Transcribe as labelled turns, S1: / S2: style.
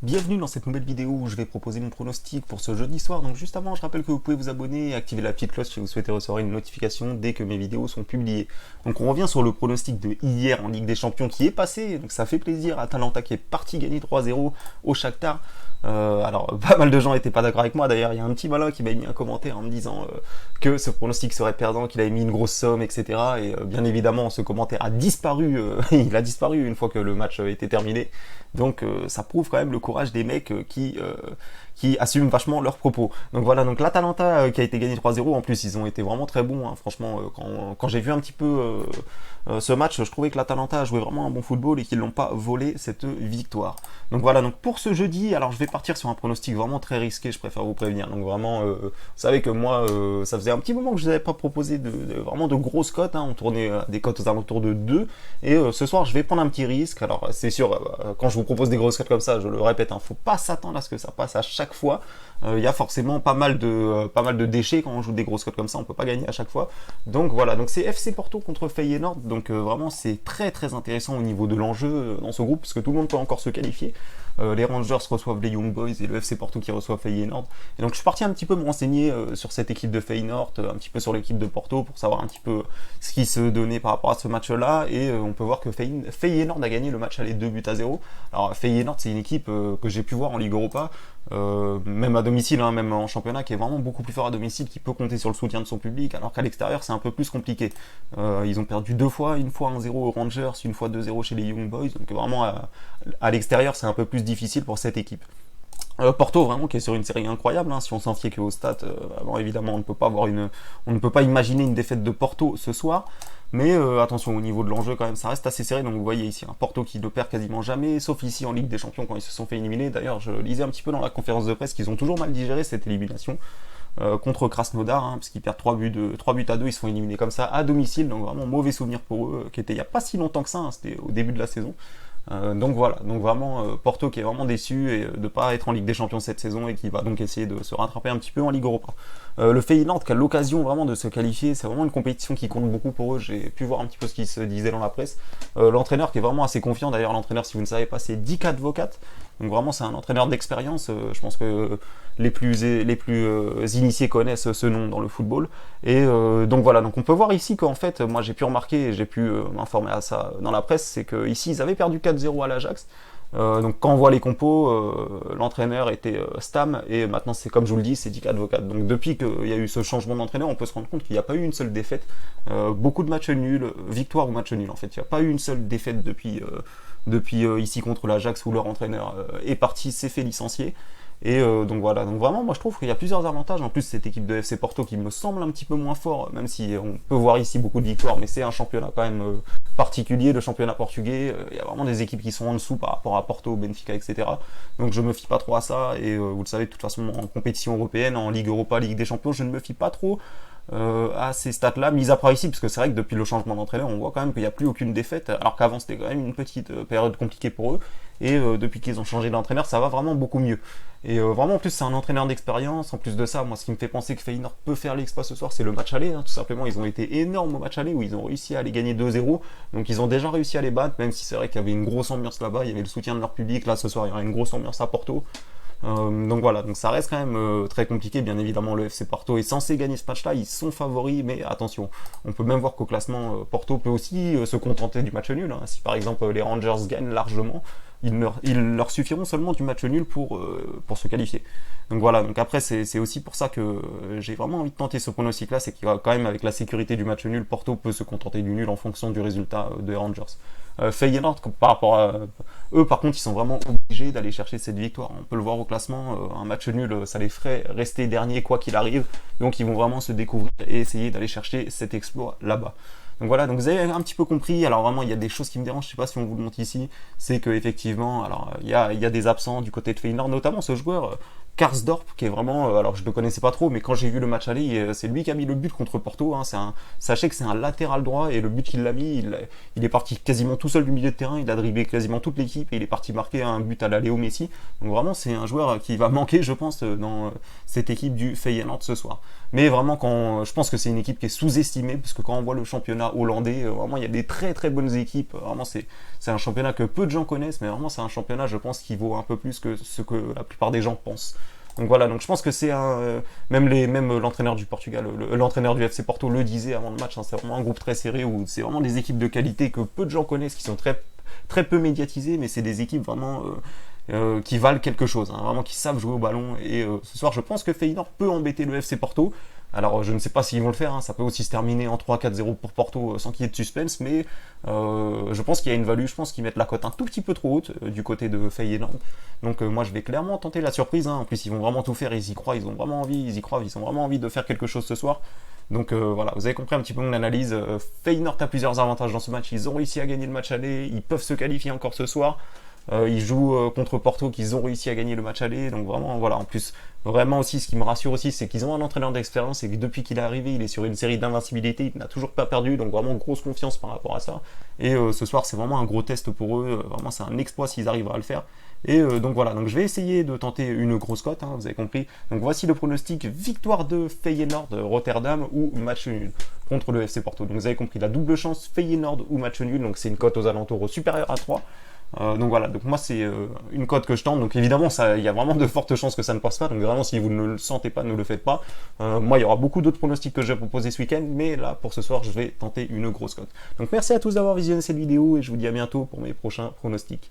S1: Bienvenue dans cette nouvelle vidéo où je vais proposer mon pronostic pour ce jeudi soir. Donc juste avant, je rappelle que vous pouvez vous abonner et activer la petite cloche si vous souhaitez recevoir une notification dès que mes vidéos sont publiées. Donc on revient sur le pronostic de hier en Ligue des Champions qui est passé. Donc ça fait plaisir. Atalanta qui est parti gagner 3-0 au Shakhtar. Alors pas mal de gens n'étaient pas d'accord avec moi. D'ailleurs il y a un petit malin qui m'a mis un commentaire en me disant que ce pronostic serait perdant, qu'il avait mis une grosse somme, etc. Et bien évidemment ce commentaire a disparu. Il a disparu une fois que le match était terminé. Donc ça prouve quand même le courage des mecs qui assument vachement leurs propos. Donc voilà, donc l'Atalanta qui a été gagné 3-0, en plus ils ont été vraiment très bons, hein. Franchement, quand j'ai vu un petit peu ce match, je trouvais que l'Atalanta a joué vraiment un bon football et qu'ils n'ont pas volé cette victoire. Donc voilà, donc pour ce jeudi, alors je vais partir sur un pronostic vraiment très risqué, je préfère vous prévenir. Donc vraiment, vous savez que moi, ça faisait un petit moment que je vous avais pas proposé vraiment de grosses cotes, hein. On tournait des cotes aux alentours de 2, et ce soir je vais prendre un petit risque. Alors c'est sûr, quand je vous propose des grosses cotes comme ça, je le répète, hein, faut pas s'attendre à ce que ça passe à chaque fois. Il y a forcément pas mal de déchets quand on joue des grosses cotes comme ça, on peut pas gagner à chaque fois. Donc voilà, donc c'est FC Porto contre Feyenoord, donc vraiment c'est très très intéressant au niveau de l'enjeu dans ce groupe, parce que tout le monde peut encore se qualifier. Les Rangers reçoivent les Young Boys et le FC Porto qui reçoit Feyenoord. Et donc je suis parti un petit peu me renseigner sur cette équipe de Feyenoord, un petit peu sur l'équipe de Porto, pour savoir un petit peu ce qui se donnait par rapport à ce match-là, et on peut voir que Feyenoord a gagné le match aller 2-0. Alors Feyenoord c'est une équipe que j'ai pu voir en Ligue Europa, même à domicile, hein, même en championnat, qui est vraiment beaucoup plus fort à domicile, qui peut compter sur le soutien de son public, alors qu'à l'extérieur c'est un peu plus compliqué. Ils ont perdu deux fois, une fois 1-0 aux Rangers, une fois 2-0 chez les Young Boys, donc vraiment à l'extérieur c'est un peu plus difficile pour cette équipe. Porto vraiment qui est sur une série incroyable, hein. Si on s'en fiait que aux stats, bon, évidemment on ne peut pas imaginer une défaite de Porto ce soir, mais attention au niveau de l'enjeu quand même, ça reste assez serré. Donc vous voyez ici un Porto qui ne perd quasiment jamais, sauf ici en Ligue des Champions quand ils se sont fait éliminer. D'ailleurs je lisais un petit peu dans la conférence de presse qu'ils ont toujours mal digéré cette élimination contre Krasnodar, hein, parce qu'ils perdent 3 buts à 2, ils se font éliminer comme ça à domicile, donc vraiment mauvais souvenir pour eux, qui était il n'y a pas si longtemps que ça, hein, c'était au début de la saison. Donc voilà, donc vraiment Porto qui est vraiment déçu et de ne pas être en Ligue des Champions cette saison et qui va donc essayer de se rattraper un petit peu en Ligue Europa. Le Feyenoord qui a l'occasion vraiment de se qualifier, c'est vraiment une compétition qui compte beaucoup pour eux. J'ai pu voir un petit peu ce qui se disait dans la presse. L'entraîneur qui est vraiment assez confiant, d'ailleurs l'entraîneur, si vous ne savez pas, c'est Dick Advocat. Donc vraiment c'est un entraîneur d'expérience, je pense que les plus initiés connaissent ce nom dans le football. Et donc voilà, donc on peut voir ici qu'en fait, moi j'ai pu remarquer et j'ai pu m'informer à ça dans la presse, c'est qu'ici ils avaient perdu 4-0 à l'Ajax. Donc quand on voit les compos, l'entraîneur était Stam et maintenant c'est comme je vous le dis, c'est Dick Advocat. Donc depuis qu'il y a eu ce changement d'entraîneur, on peut se rendre compte qu'il n'y a pas eu une seule défaite, beaucoup de matchs nuls, victoire ou match nul en fait. Il n'y a pas eu une seule défaite depuis ici contre l'Ajax où leur entraîneur est parti, s'est fait licencier. Et donc voilà, donc vraiment moi je trouve qu'il y a plusieurs avantages. En plus cette équipe de FC Porto qui me semble un petit peu moins fort, même si on peut voir ici beaucoup de victoires, mais c'est un championnat quand même particulier, le championnat portugais. Il y a vraiment des équipes qui sont en dessous par rapport à Porto, Benfica, etc. Donc je me fie pas trop à ça, et vous le savez de toute façon en compétition européenne, en Ligue Europa, Ligue des Champions, je ne me fie pas trop à ces stats-là, mis à part ici, parce que c'est vrai que depuis le changement d'entraîneur, on voit quand même qu'il n'y a plus aucune défaite, alors qu'avant c'était quand même une petite période compliquée pour eux, et depuis qu'ils ont changé d'entraîneur, ça va vraiment beaucoup mieux. Et vraiment, en plus, c'est un entraîneur d'expérience. En plus de ça, moi, ce qui me fait penser que Feyenoord peut faire l'exploit ce soir, c'est le match aller, hein. Tout simplement, ils ont été énormes au match aller, où ils ont réussi à les gagner 2-0, donc ils ont déjà réussi à les battre, même si c'est vrai qu'il y avait une grosse ambiance là-bas, il y avait le soutien de leur public. Là, ce soir, il y aura une grosse ambiance à Porto. Donc voilà, donc ça reste quand même très compliqué. Bien évidemment, le FC Porto est censé gagner ce match-là, ils sont favoris, mais attention, on peut même voir qu'au classement, Porto peut aussi se contenter du match nul, hein. Si par exemple les Rangers gagnent largement, ils leur suffiront seulement du match nul pour se qualifier. Donc voilà, donc après c'est aussi pour ça que j'ai vraiment envie de tenter ce pronostic-là, c'est qu'il y a quand même avec la sécurité du match nul, Porto peut se contenter du nul en fonction du résultat des Rangers. Feyenoord, par rapport à eux, par contre, ils sont vraiment obligés d'aller chercher cette victoire. On peut le voir au classement, un match nul, ça les ferait rester dernier quoi qu'il arrive. Donc ils vont vraiment se découvrir et essayer d'aller chercher cet exploit là-bas. Donc voilà, donc vous avez un petit peu compris. Alors vraiment, il y a des choses qui me dérangent, je sais pas si on vous le montre ici, c'est que effectivement, alors il y a des absents du côté de Feyenoord, notamment ce joueur Karsdorp, qui est vraiment, alors je ne le connaissais pas trop, mais quand j'ai vu le match aller, c'est lui qui a mis le but contre Porto. Hein, sachez que c'est un latéral droit, et le but qu'il l'a mis, il est parti quasiment tout seul du milieu de terrain, il a dribblé quasiment toute l'équipe, et il est parti marquer un but à la Léo Messi. Donc vraiment, c'est un joueur qui va manquer, je pense, dans cette équipe du Feyenoord ce soir. Mais vraiment, je pense que c'est une équipe qui est sous-estimée, parce que quand on voit le championnat hollandais, vraiment, il y a des très très bonnes équipes. Vraiment, c'est un championnat que peu de gens connaissent, mais vraiment, c'est un championnat, je pense, qui vaut un peu plus que ce que la plupart des gens pensent. Donc voilà, donc je pense que c'est même l'entraîneur du Portugal, l'entraîneur du FC Porto le disait avant le match, hein, c'est vraiment un groupe très serré où c'est vraiment des équipes de qualité que peu de gens connaissent, qui sont très, très peu médiatisées, mais c'est des équipes vraiment qui valent quelque chose, hein, vraiment qui savent jouer au ballon. Et ce soir, je pense que Feyenoord peut embêter le FC Porto. Alors je ne sais pas s'ils vont le faire, hein, ça peut aussi se terminer en 3-4-0 pour Porto sans qu'il y ait de suspense, mais je pense qu'il y a une value, je pense qu'ils mettent la cote un tout petit peu trop haute du côté de Feyenoord. Donc moi je vais clairement tenter la surprise, hein. En plus ils vont vraiment tout faire, ils y croient, ils ont vraiment envie, ils y croient, ils ont vraiment envie de faire quelque chose ce soir. Donc voilà, vous avez compris un petit peu mon analyse. Feyenoord a plusieurs avantages dans ce match, ils ont réussi à gagner le match aller, ils peuvent se qualifier encore ce soir. Ils jouent contre Porto, qu'ils ont réussi à gagner le match aller, donc vraiment voilà. En plus, vraiment aussi, ce qui me rassure aussi, c'est qu'ils ont un entraîneur d'expérience et que depuis qu'il est arrivé, il est sur une série d'invincibilité, il n'a toujours pas perdu, donc vraiment grosse confiance par rapport à ça. Et ce soir, c'est vraiment un gros test pour eux, vraiment c'est un exploit s'ils arrivent à le faire. Et donc voilà, donc je vais essayer de tenter une grosse cote, hein, vous avez compris. Donc voici le pronostic: victoire de Feyenoord Rotterdam ou match nul contre le FC Porto. Donc vous avez compris, la double chance Feyenoord ou match nul, donc c'est une cote aux alentours supérieure à 3. Donc voilà, donc moi c'est une cote que je tente, donc évidemment il y a vraiment de fortes chances que ça ne passe pas, donc vraiment si vous ne le sentez pas, ne le faites pas. Moi il y aura beaucoup d'autres pronostics que je vais proposer ce week-end, mais là pour ce soir je vais tenter une grosse cote. Donc merci à tous d'avoir visionné cette vidéo et je vous dis à bientôt pour mes prochains pronostics.